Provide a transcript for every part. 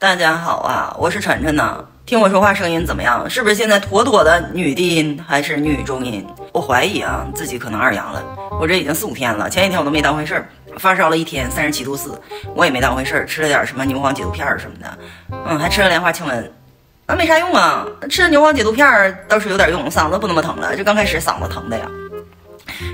大家好啊，我是晨晨呐。听我说话声音怎么样？是不是现在妥妥的女低音还是女中音？我怀疑啊，自己可能二阳了。我这已经4、5天了，前几天我都没当回事儿，发烧了1天，37.4度，我也没当回事儿，吃了点什么牛黄解毒片什么的，还吃了莲花清瘟。那没啥用啊，吃了牛黄解毒片倒是有点用，嗓子不那么疼了。这刚开始嗓子疼的呀，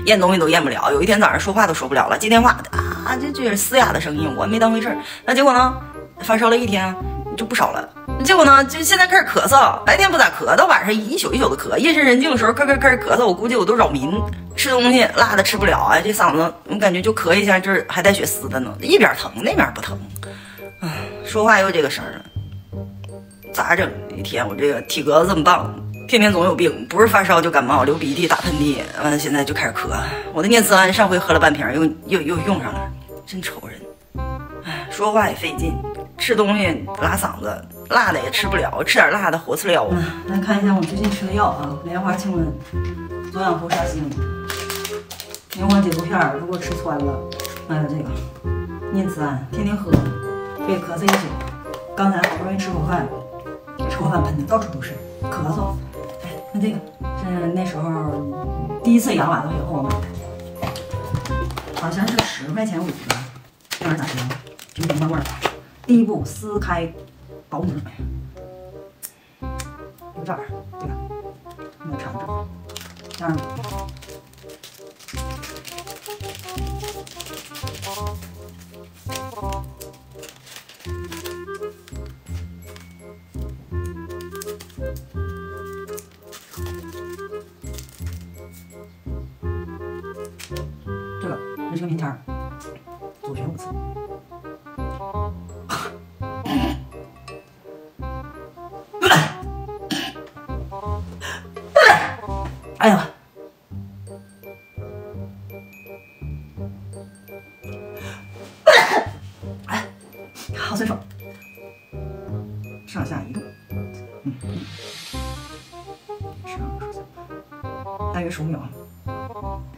咽东西都咽不了，有一天早上说话都说不了了，接电话啊，这就是嘶哑的声音，我没当回事儿。那结果呢，发烧了1天就不少了。结果呢，就现在开始咳嗽，白天不咋咳，到晚上一宿一宿的咳，夜深人静的时候咳咳嗽，我估计我都扰民，吃东西辣的吃不了啊，这嗓子我感觉就咳一下，就是还带血丝的呢，一边疼那边不疼，说话又这个声了，咋整？一天我这个体格子这么棒，天天总有病，不是发烧就感冒，流鼻涕打喷嚏，完了现在就开始咳，我的念慈庵上回喝了半瓶，又用上了，真愁人。说话也费劲，吃东西拉嗓子，辣的也吃不了，吃点辣的活次了。来看一下我最近吃的药啊，莲花清瘟、左氧氟沙星、牛黄解毒片，如果吃穿了，还有这个念慈庵，天天喝，可以咳嗽1宿。刚才好不容易吃口饭喷的到处都是，咳嗽。那这个是那时候第一次阳完了以后买的，好像是10块钱5个，这玩意咋形容？平平淡味儿。第一步撕开薄膜，有这儿，对吧？那尝尝。第二步，这个是个棉签儿，左旋5次。哎呀，好酸爽，上下移动，大约15秒，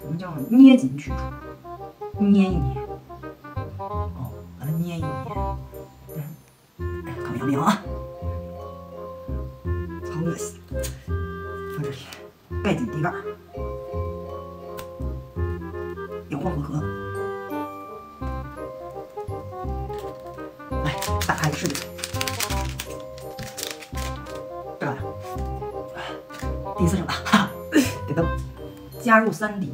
我们叫捏紧取出，捏一捏，把它捏一捏，看不要啊，好恶心，到这里。盖紧底杆，摇晃混合，来打开试试，这玩意儿第一次整的，得逗，加入3滴，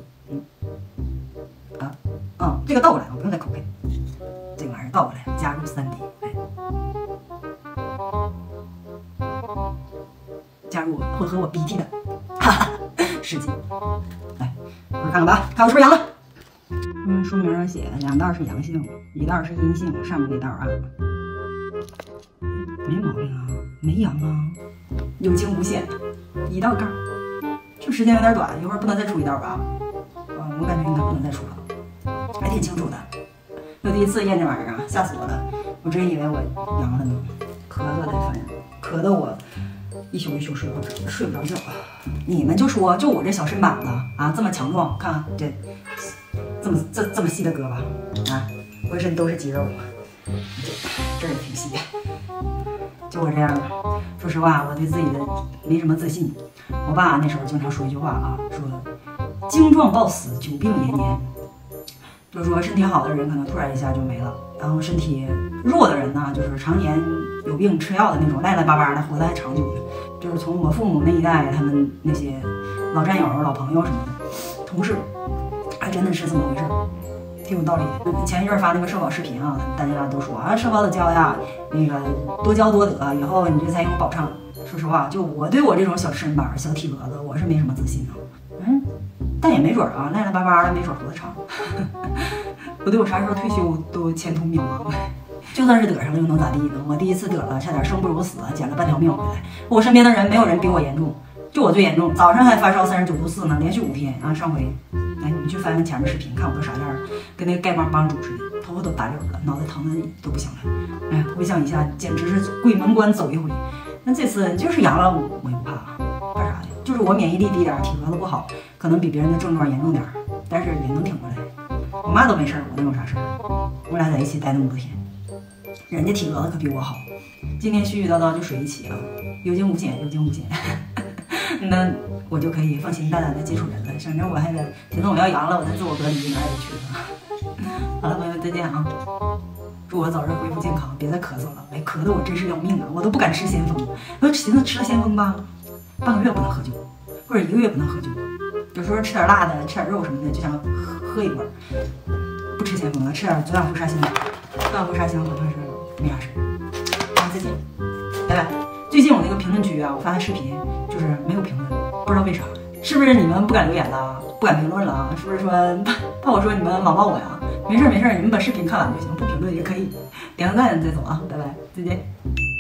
这个倒过来，我不用再口配，这个玩意儿倒过来，加入3滴，加入混合我鼻涕的。试剂，来，我看看吧，看我是不是阳了。书名上写2袋是阳性，1袋是阴性，上面那袋啊，没毛病啊，没阳啊，有惊无险，1道杠，这时间有点短，一会儿不能再出1道吧？我感觉应该不能再出了，还挺清楚的。我第一次验这玩意儿啊，吓死我了，我真以为我阳了呢，咳嗽的反正咳得我一宿一宿睡不着觉。你们就说，就我这小身板子啊，这么强壮，看这么细的胳膊啊，浑身都是肌肉，这也挺细。就我这样，说实话，我对自己的没什么自信。我爸那时候经常说一句话啊，说精壮暴死，久病延年。就是说身体好的人可能突然一下就没了，然后身体弱的人呢，就是常年有病吃药的那种，赖赖巴巴的活得还长久呢。就是从我父母那一代，他们那些老战友、老朋友什么的，同事，还真的是这么回事，挺有道理。前一阵发那个社保视频啊，大家都说啊，社保的交呀，那个多交多得，以后你这才有保障。说实话，就我对我这种小身板、小体格子，我是没什么自信的。但也没准啊，赖赖巴巴的，没准活得长。我对我啥时候退休都前途渺茫。就算是得上了又能咋地呢？我第一次得了，差点生不如死，捡了半条命回来。我身边的人没有人比我严重，就我最严重，早上还发烧39.4度呢，连续5天啊。上回，你们去翻翻前面视频，看我都啥样，跟那个丐帮主似的，头发都打绺了，脑袋疼的都不行了。回想一下，简直是鬼门关走一回。那这次就是阳了，我也不怕，怕啥呀？就是我免疫力低点，体格子不好，可能比别人的症状严重点，但是也能挺过来。我妈都没事，我能有啥事儿？我俩在一起待那么多天，人家体格子可比我好。今天絮絮叨叨就睡一起啊，有惊无险，有惊无险。那我就可以放心大胆的接触人了。反正我还得，现在我要阳了，我再自我隔离，哪儿也去了。好了，朋友们再见啊！祝我早日恢复健康，别再咳嗽了。哎，咳得我真是要命啊！我都不敢吃先锋。我寻思吃了先锋吧，半个月不能喝酒，或者1个月不能喝酒。有时候吃点辣的，吃点肉什么的，就想喝一会儿。不吃先锋了，吃点左氧氟沙星。左氧氟沙星好像是没啥事。好，再见，拜拜。最近我那个评论区啊，我发的视频就是没有评论，不知道为啥，是不是你们不敢留言了，不敢评论了？是不是说怕我说你们网暴我呀？没事没事，你们把视频看完就行，不评论也可以，点个赞再走啊，拜拜，再见。